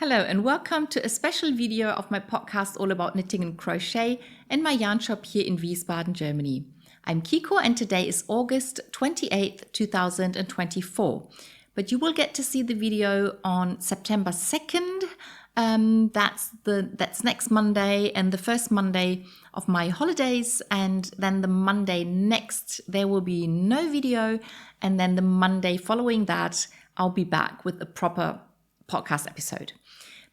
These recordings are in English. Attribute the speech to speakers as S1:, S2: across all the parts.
S1: Hello and welcome to a special video of my podcast all about knitting and crochet in my yarn shop here in Wiesbaden, Germany. I'm Kiko and today is August 28th, 2024. But you will get to see the video on September 2nd. That's next Monday and the first Monday of my holidays, and then the Monday next there will be no video, and then the Monday following that I'll be back with a proper podcast episode.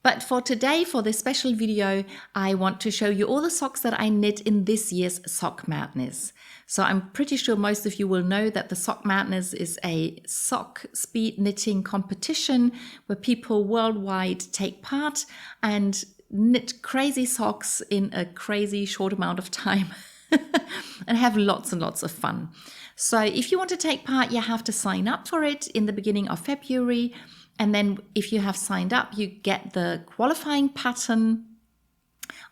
S1: But for today, for this special video, I want to show you all the socks that I knit in this year's Sockmadness. So I'm pretty sure most of you will know that the Sockmadness is a sock speed knitting competition where people worldwide take part and knit crazy socks in a crazy short amount of time and have lots and lots of fun. So if you want to take part, you have to sign up for it in the beginning of February. And then if you have signed up, you get the qualifying pattern.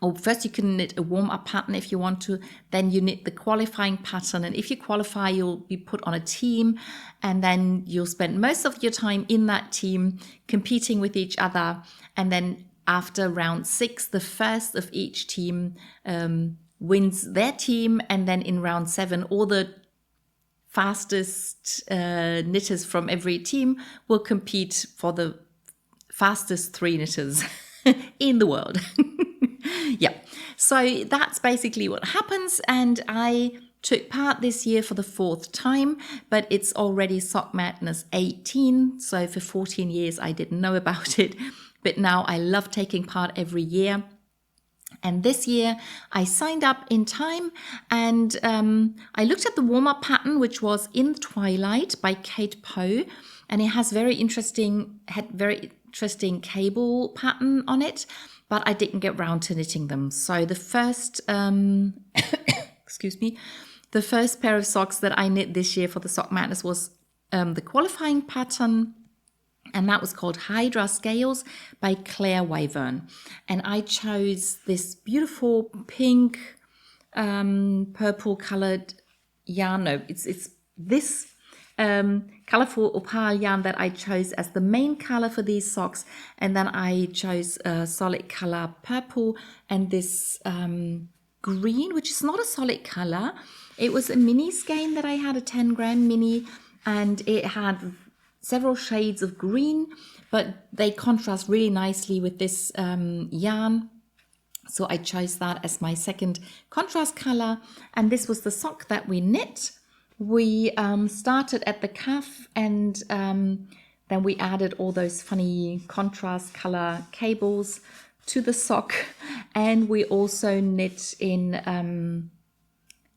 S1: Or first you can knit a warm-up pattern if you want to. Then you knit the qualifying pattern. And if you qualify, you'll be put on a team. And then you'll spend most of your time in that team competing with each other. And then after round 6, the first of each team wins their team. And then in round 7, all the fastest knitters from every team will compete for the fastest 3 knitters in the world. Yeah, so that's basically what happens, and I took part this year for the 4th time, but it's already Sockmadness 18, so for 14 years I didn't know about it, but now I love taking part every year. And this year I signed up in time, and I looked at the warm-up pattern, which was In the Twilight by Kate Poe, and it has very interesting cable pattern on it, but I didn't get round to knitting them. So the first, excuse me, the first pair of socks that I knit this year for the Sockmadness was the qualifying pattern. And that was called Hydra Scales by Claire Wyvern. And I chose this beautiful pink, purple colored yarn. No, it's this colorful opal yarn that I chose as the main color for these socks. And then I chose a solid color purple and this green, which is not a solid color. It was a mini skein that I had, a 10 gram mini, and it had several shades of green, but they contrast really nicely with this yarn. So I chose that as my second contrast color. And this was the sock that we knit. We started at the cuff, and then we added all those funny contrast color cables to the sock. And we also knit in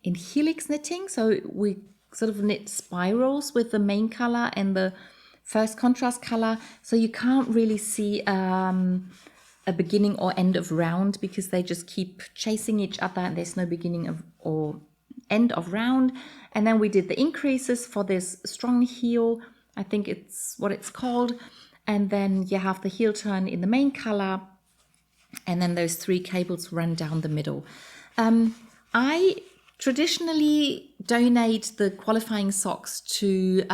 S1: Helix knitting. So we sort of knit spirals with the main color and the first contrast color, so you can't really see a beginning or end of round because they just keep chasing each other and there's no beginning of or end of round. And then we did the increases for this strong heel, I think it's what it's called, and then you have the heel turn in the main color, and then those 3 cables run down the middle. I traditionally donate the qualifying socks to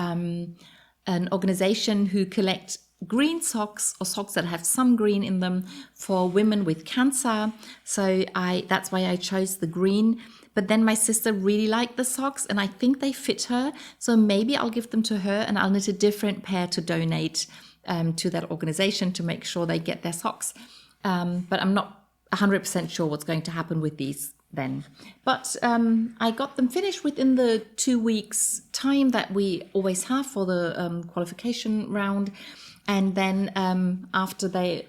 S1: an organization who collect green socks or socks that have some green in them for women with cancer. So that's why I chose the green. But then my sister really liked the socks and I think they fit her. So maybe I'll give them to her and I'll knit a different pair to donate to that organization to make sure they get their socks. But I'm not 100% sure what's going to happen with these then. But I got them finished within the 2 weeks time that we always have for the qualification round. And then after they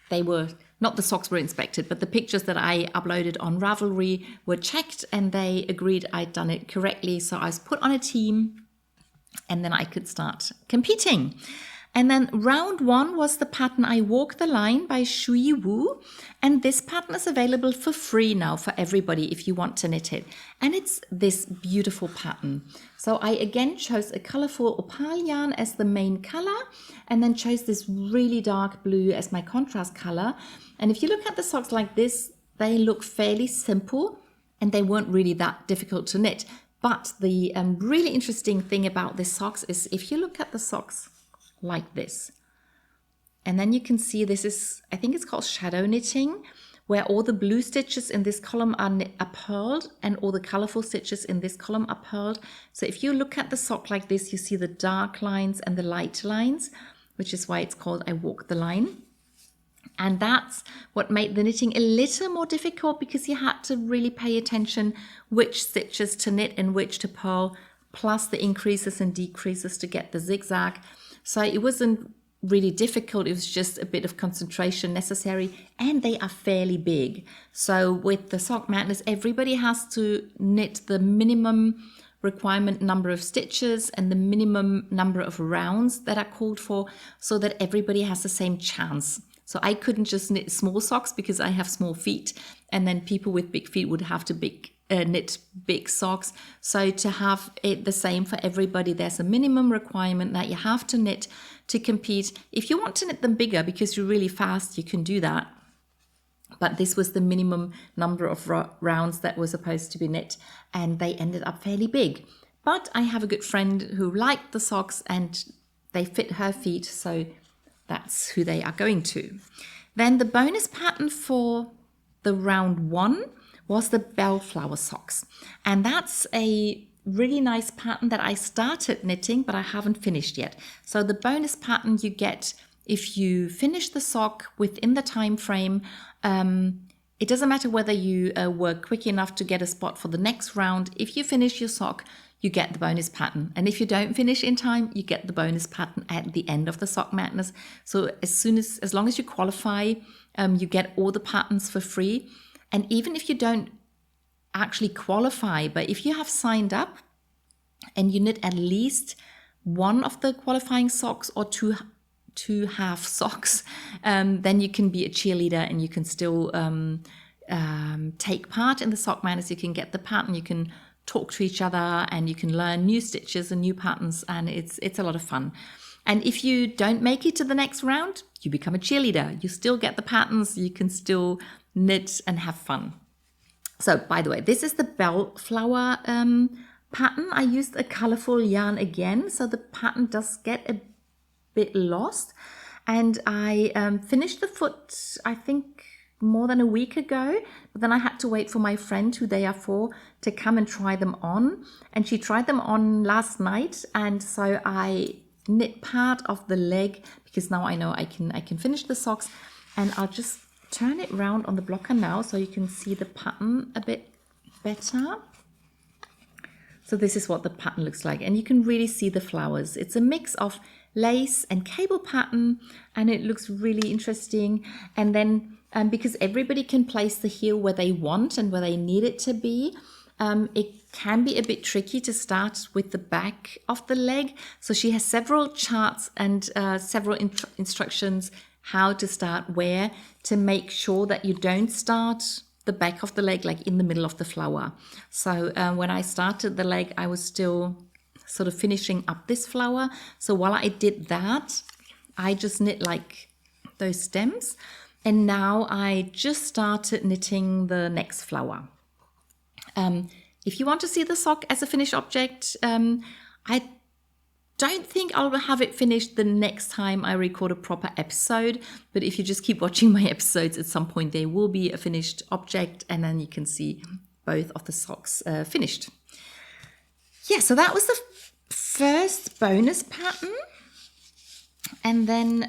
S1: were, not the socks were inspected, but the pictures that I uploaded on Ravelry were checked and they agreed I'd done it correctly. So I was put on a team and then I could start competing. And then round 1 was the pattern I Walk the Line by Shui Wu. And this pattern is available for free now for everybody if you want to knit it. And it's this beautiful pattern. So I again chose a colorful opal yarn as the main color and then chose this really dark blue as my contrast color. And if you look at the socks like this, they look fairly simple and they weren't really that difficult to knit. But the really interesting thing about this socks is if you look at the socks like this, And then you can see this is, I think it's called shadow knitting, where all the blue stitches in this column are purled and all the colorful stitches in this column are purled. So if you look at the sock like this, you see the dark lines and the light lines, which is why it's called I Walk the Line. And that's what made the knitting a little more difficult, because you had to really pay attention which stitches to knit and which to purl, plus the increases and decreases to get the zigzag. So it wasn't really difficult, it was just a bit of concentration necessary, and they are fairly big. So with the Sockmadness, everybody has to knit the minimum requirement number of stitches and the minimum number of rounds that are called for, so that everybody has the same chance. So I couldn't just knit small socks because I have small feet, and then people with big feet would have to knit big socks. So to have it the same for everybody, there's a minimum requirement that you have to knit to compete. If you want to knit them bigger because you're really fast, you can do that. But this was the minimum number of rounds that were supposed to be knit, and they ended up fairly big. But I have a good friend who liked the socks and they fit her feet, so that's who they are going to. Then the bonus pattern for the round 1 was the Bellflower socks. And that's a really nice pattern that I started knitting, but I haven't finished yet. So the bonus pattern you get if you finish the sock within the time frame. It doesn't matter whether you were quick enough to get a spot for the next round. If you finish your sock, you get the bonus pattern. And if you don't finish in time, you get the bonus pattern at the end of the Sockmadness. So as long as you qualify, you get all the patterns for free. And even if you don't actually qualify, but if you have signed up and you knit at least one of the qualifying socks or two half socks, then you can be a cheerleader and you can still take part in the Sockmadness. You can get the pattern, you can talk to each other, and you can learn new stitches and new patterns, and it's a lot of fun. And if you don't make it to the next round, you become a cheerleader. You still get the patterns, you can still knit and have fun. So by the way, this is the Bellflower pattern. I used a colorful yarn again, so the pattern does get a bit lost. And I finished the foot, I think, more than a week ago, but then I had to wait for my friend who they are for to come and try them on, and she tried them on last night, and so I knit part of the leg because now I know I can finish the socks. And I'll just turn it round on the blocker now so you can see the pattern a bit better. So this is what the pattern looks like, and you can really see the flowers. It's a mix of lace and cable pattern, and it looks really interesting. And then because everybody can place the heel where they want and where they need it to be, it can be a bit tricky to start with the back of the leg. So she has several charts and several instructions how to start where, to make sure that you don't start the back of the leg like in the middle of the flower. So when I started the leg, I was still sort of finishing up this flower. So while I did that, I just knit like those stems. And now I just started knitting the next flower. If you want to see the sock as a finished object, I don't think I'll have it finished the next time I record a proper episode. But if you just keep watching my episodes, at some point there will be a finished object, and then you can see both of the socks finished. Yeah, so that was the first bonus pattern. And then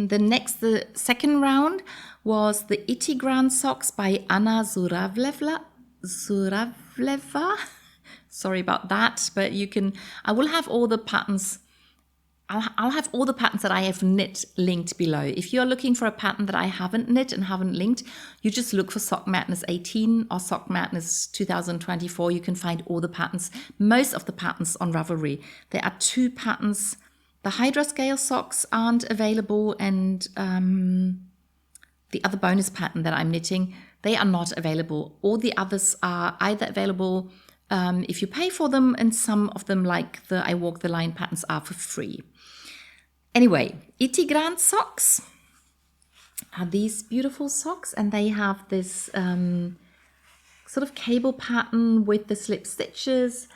S1: the second round was the Yttygran socks by Anna Zuravleva. Sorry about that, but I will have all the patterns. I'll have all the patterns that I have knit linked below. If you're looking for a pattern that I haven't knit and haven't linked, you just look for Sockmadness 18 or Sockmadness 2024. You can find all the patterns, most of the patterns on Ravelry. There are 2 patterns. The Hydra scale socks aren't available, and the other bonus pattern that I'm knitting, they are not available. All the others are either available if you pay for them, and some of them, like the I Walk the Line patterns, are for free. Anyway, Yttygran socks are these beautiful socks, and they have this sort of cable pattern with the slip stitches.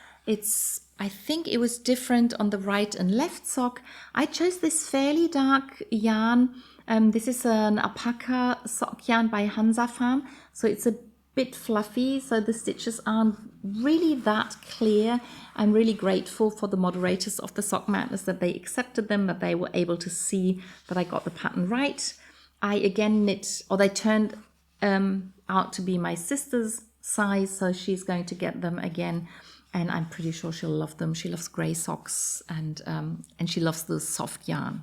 S1: I think it was different on the right and left sock. I chose this fairly dark yarn This is an alpaca sock yarn by Hansa Farm. So it's a bit fluffy, so the stitches aren't really that clear. I'm really grateful for the moderators of the Sock Madness that they accepted them, that they were able to see that I got the pattern right. I again knit, or they turned out to be my sister's size, so she's going to get them again, and I'm pretty sure she'll love them. She loves grey socks, and she loves the soft yarn.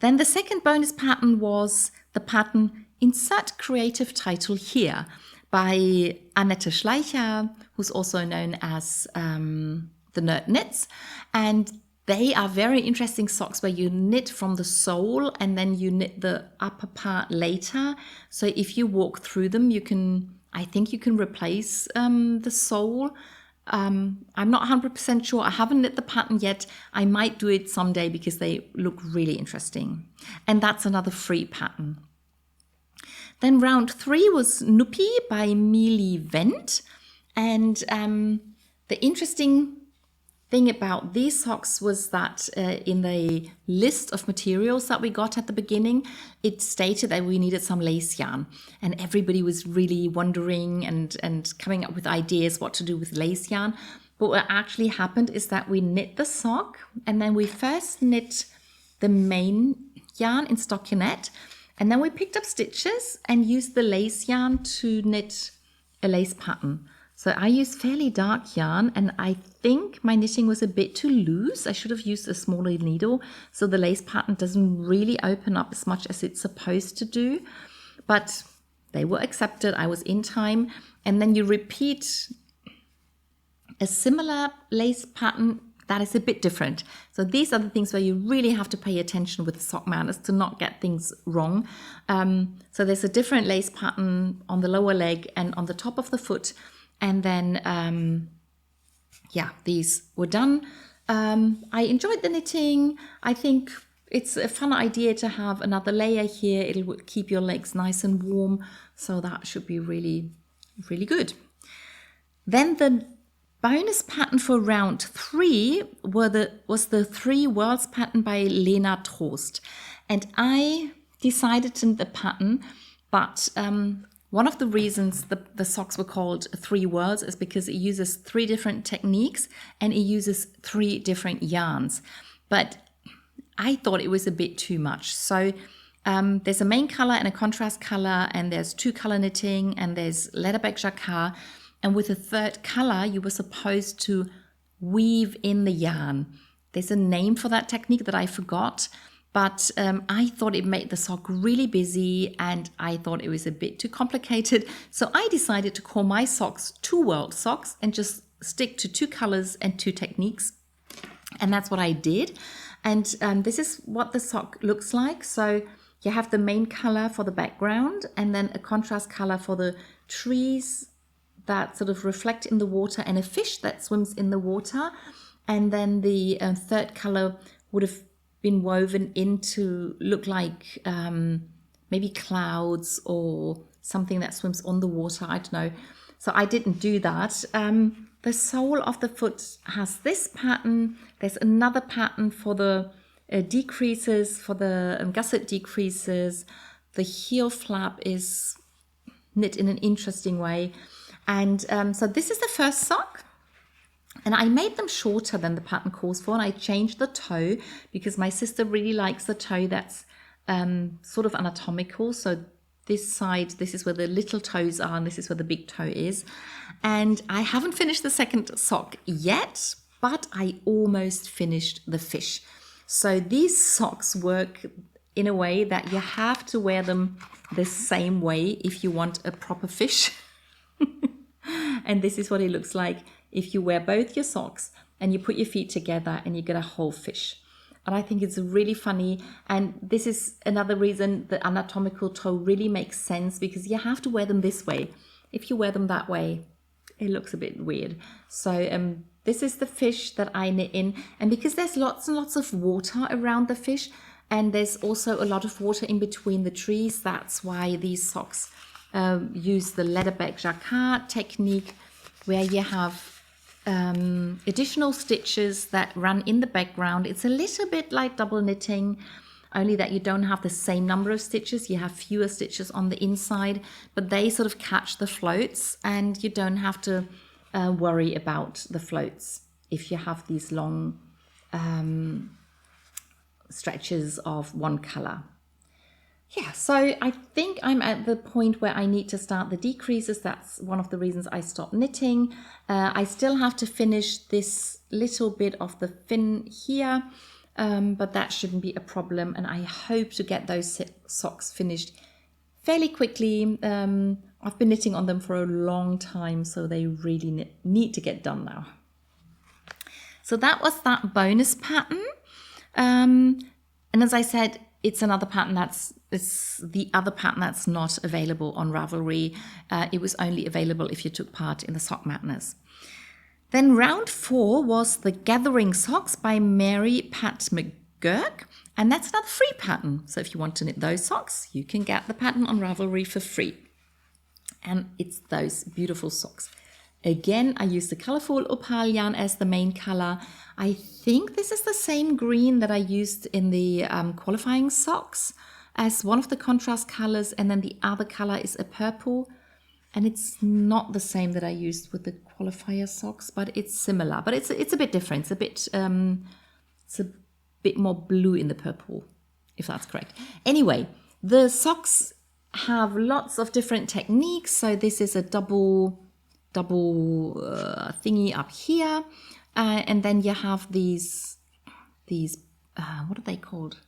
S1: Then the second bonus pattern was the pattern Insert Creative Title Here by Annette Schleicher, who's also known as the Nerd Knits. And they are very interesting socks where you knit from the sole and then you knit the upper part later. So if you walk through them, I think you can replace the sole. I'm not 100% sure. I haven't knit the pattern yet. I might do it someday because they look really interesting. And that's another free pattern. Then round 3 was Nuppy by Mealy Vent. And the interesting thing about these socks was that in the list of materials that we got at the beginning, it stated that we needed some lace yarn. And everybody was really wondering and coming up with ideas what to do with lace yarn. But what actually happened is that we knit the sock, and then we first knit the main yarn in stockinette, and then we picked up stitches and used the lace yarn to knit a lace pattern. So I used fairly dark yarn, and I think my knitting was a bit too loose. I should have used a smaller needle, so the lace pattern doesn't really open up as much as it's supposed to do. But they were accepted. I was in time. And then you repeat a similar lace pattern that is a bit different. So these are the things where you really have to pay attention with Sock Madness to not get things wrong. So there's a different lace pattern on the lower leg and on the top of the foot. And then, these were done. I enjoyed the knitting. I think it's a fun idea to have another layer here. It'll keep your legs nice and warm. So that should be really, really good. Then the bonus pattern for round 3 was the 3 Worlds pattern by Lena Trost. And I decided to knit the pattern, but one of the reasons the socks were called 3 Worlds is because it uses 3 different techniques and it uses 3 different yarns. But I thought it was a bit too much. So there's a main color and a contrast color, and there's 2 color knitting, and there's leatherback jacquard. And with a 3rd color, you were supposed to weave in the yarn. There's a name for that technique that I forgot, but I thought it made the sock really busy, and I thought it was a bit too complicated. So I decided to call my socks 2 World socks and just stick to 2 colors and 2 techniques. And that's what I did. And this is what the sock looks like. So you have the main color for the background, and then a contrast color for the trees that sort of reflect in the water, and a fish that swims in the water. And then the 3rd color would have been woven in to look like maybe clouds or something that swims on the water. I don't know. So I didn't do that. The sole of the foot has this pattern. There's another pattern for the decreases, for the gusset decreases. The heel flap is knit in an interesting way. And so this is the first sock, and I made them shorter than the pattern calls for, and I changed the toe because my sister really likes the toe that's sort of anatomical. So this side, this is where the little toes are, and this is where the big toe is. And I haven't finished the second sock yet, but I almost finished the fish. So these socks work in a way that you have to wear them the same way if you want a proper fish. And this is what it looks like if you wear both your socks and you put your feet together and you get a whole fish. And I think it's really funny. And this is another reason the anatomical toe really makes sense, because you have to wear them this way. If you wear them that way, it looks a bit weird. So this is the fish that I knit in. And because there's lots and lots of water around the fish, and there's also a lot of water in between the trees, that's why these socks use the leatherback jacquard technique, where you have additional stitches that run in the background. It's a little bit like double knitting, only that you don't have the same number of stitches, you have fewer stitches on the inside, but they sort of catch the floats and you don't have to worry about the floats if you have these long stretches of one color. Yeah, so I think I'm at the point where I need to start the decreases. That's one of the reasons I stopped knitting. I still have to finish this little bit of the fin here, but that shouldn't be a problem. And I hope to get those socks finished fairly quickly. I've been knitting on them for a long time, so they really need to get done now. So that was that bonus pattern. And as I said, it's another pattern it's the other pattern that's not available on Ravelry. It was only available if you took part in the Sock Madness. Then round 4 was the Gathering Socks by Mary Pat McGurk. And that's another free pattern. So if you want to knit those socks, you can get the pattern on Ravelry for free. And it's those beautiful socks. Again, I used the colorful opal yarn as the main color. I think this is the same green that I used in the qualifying socks as one of the contrast colors, and then the other color is a purple. And it's not the same that I used with the qualifier socks, but it's similar. But it's a bit different. It's a bit more blue in the purple, if that's correct. Anyway, the socks have lots of different techniques. So this is a double thingy up here, and then you have these what are they called?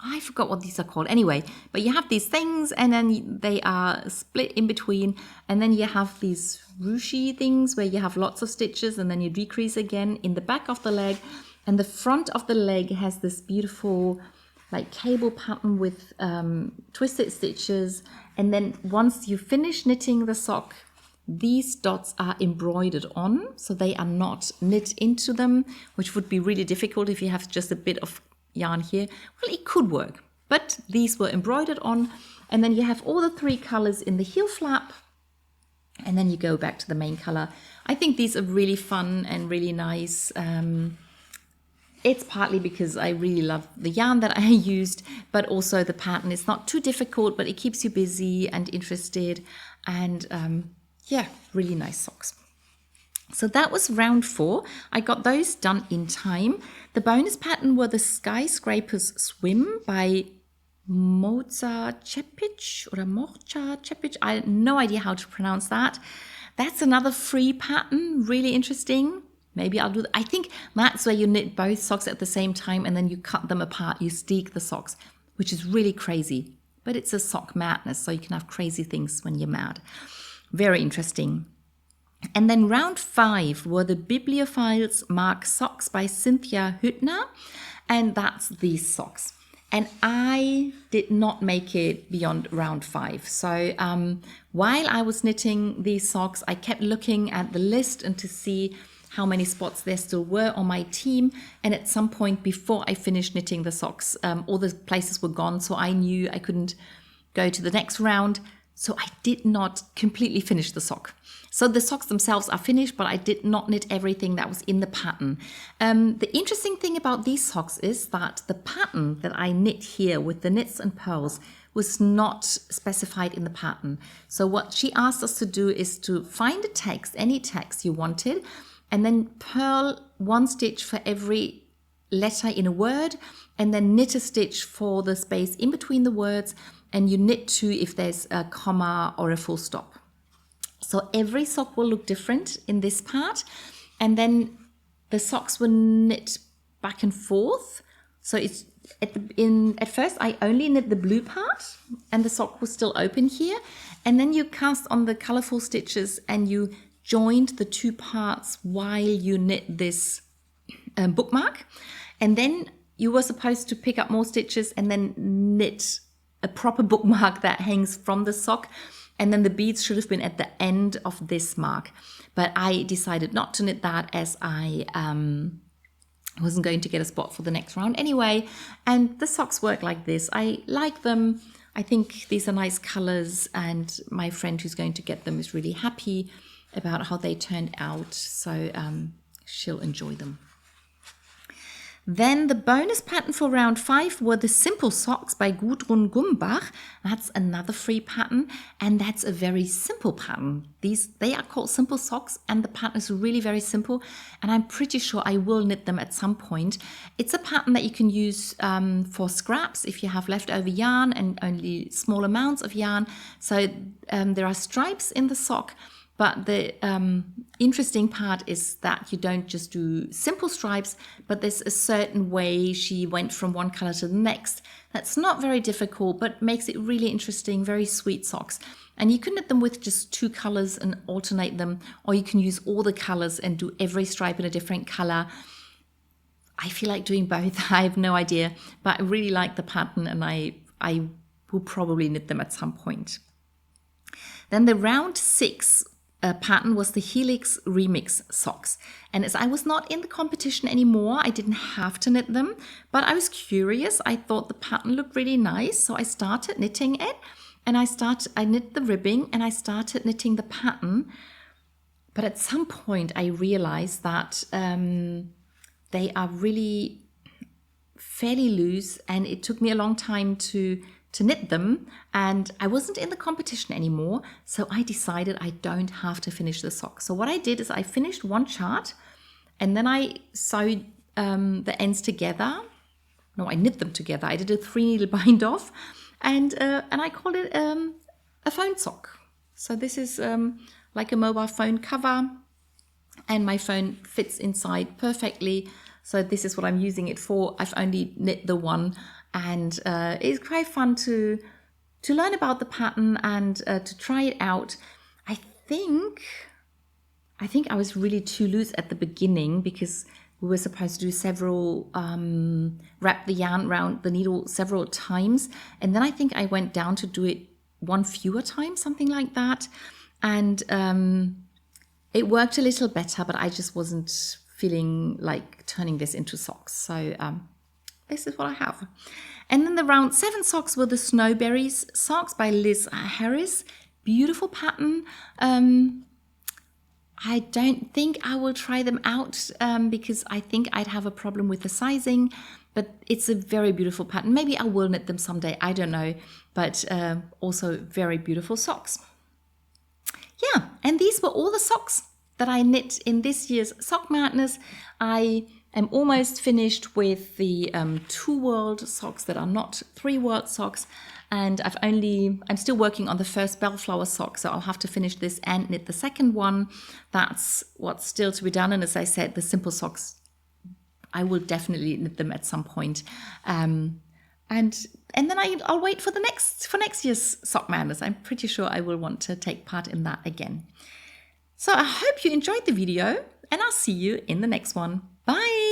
S1: I forgot what these are called. Anyway, but you have these things, and then they are split in between, and then you have these ruchy things where you have lots of stitches, and then you decrease again in the back of the leg, and the front of the leg has this beautiful like cable pattern with twisted stitches, and then once you finish knitting the sock, these dots are embroidered on, so they are not knit into them, which would be really difficult if you have just a bit of yarn here. Well, it could work, but these were embroidered on, and then you have all the 3 colors in the heel flap, and then you go back to the main color. I think these are really fun and really nice. It's partly because I really love the yarn that I used, but also the pattern. It's not too difficult, but it keeps you busy and interested, and yeah, really nice socks. So that was round 4. I got those done in time. The bonus pattern were the Skyscrapers Swim by Moza Cepic or Morcha Cepic. I have no idea how to pronounce that. That's another free pattern, really interesting. Maybe I'll do that. I think that's where you knit both socks at the same time and then you cut them apart. You steek the socks, which is really crazy. But it's a sock madness, so you can have crazy things when you're mad. Very interesting. And then round 5 were the Bibliophiles Mark Socks by Cynthia Hüttner. And that's these socks. And I did not make it beyond round 5. So while I was knitting these socks, I kept looking at the list and to see how many spots there still were on my team. And at some point before I finished knitting the socks, all the places were gone. So I knew I couldn't go to the next round. So I did not completely finish the sock. So the socks themselves are finished, but I did not knit everything that was in the pattern. The interesting thing about these socks is that the pattern that I knit here with the knits and purls was not specified in the pattern. So what she asked us to do is to find a text, any text you wanted, and then purl 1 stitch for every letter in a word, and then knit a stitch for the space in between the words, and you knit 2 if there's a comma or a full stop. So every sock will look different in this part, and then the socks were knit back and forth. So it's at first I only knit the blue part, and the sock was still open here, and then you cast on the colorful stitches and you joined the 2 parts while you knit this bookmark, and then you were supposed to pick up more stitches and then knit a proper bookmark that hangs from the sock, and then the beads should have been at the end of this mark. But I decided not to knit that as I wasn't going to get a spot for the next round anyway. And the socks work like this. I like them. I think these are nice colors, and my friend who's going to get them is really happy about how they turned out. So she'll enjoy them. Then the bonus pattern for round 5 were the simple socks by Gudrun Gumbach. That's another free pattern, and that's a very simple pattern. They are called simple socks, and the pattern is really very simple, and I'm pretty sure I will knit them at some point. It's a pattern that you can use for scraps if you have leftover yarn and only small amounts of yarn. So there are stripes in the sock. But the interesting part is that you don't just do simple stripes, but there's a certain way she went from one color to the next. That's not very difficult, but makes it really interesting, very sweet socks. And you can knit them with just 2 colors and alternate them, or you can use all the colors and do every stripe in a different color. I feel like doing both. I have no idea, but I really like the pattern, and I will probably knit them at some point. Then the round 6 pattern was the Helix Remix socks. And as I was not in the competition anymore, I didn't have to knit them, but I was curious. I thought the pattern looked really nice, so I started knitting it, and I knit the ribbing and I started knitting the pattern. But at some point I realized that they are really fairly loose, and it took me a long time to knit them, and I wasn't in the competition anymore, so I decided I don't have to finish the sock. So what I did is I finished one chart, and then I sewed the ends together. No, I knit them together. I did a 3-needle bind off, and I called it a phone sock. So this is like a mobile phone cover, and my phone fits inside perfectly. So this is what I'm using it for. I've only knit the one. And it's quite fun to learn about the pattern and to try it out. I think I was really too loose at the beginning, because we were supposed to do several, wrap the yarn around the needle several times. And then I think I went down to do it 1 fewer time, something like that. And it worked a little better, but I just wasn't feeling like turning this into socks. So this is what I have. And then the round 7 socks were the Snowberries socks by Liz Harris. Beautiful pattern. I don't think I will try them out because I think I'd have a problem with the sizing, but it's a very beautiful pattern. Maybe I will knit them someday, I don't know, but also very beautiful socks. Yeah, and these were all the socks that I knit in this year's Sock Madness. I am almost finished with the 2 World socks that are not 3 World socks, and I'm still working on the first Bellflower sock, so I'll have to finish this and knit the second one. That's what's still to be done, and as I said, the simple socks, I will definitely knit them at some point. And then I'll wait for next year's Sock Madness. I'm pretty sure I will want to take part in that again. So I hope you enjoyed the video, and I'll see you in the next one. Bye!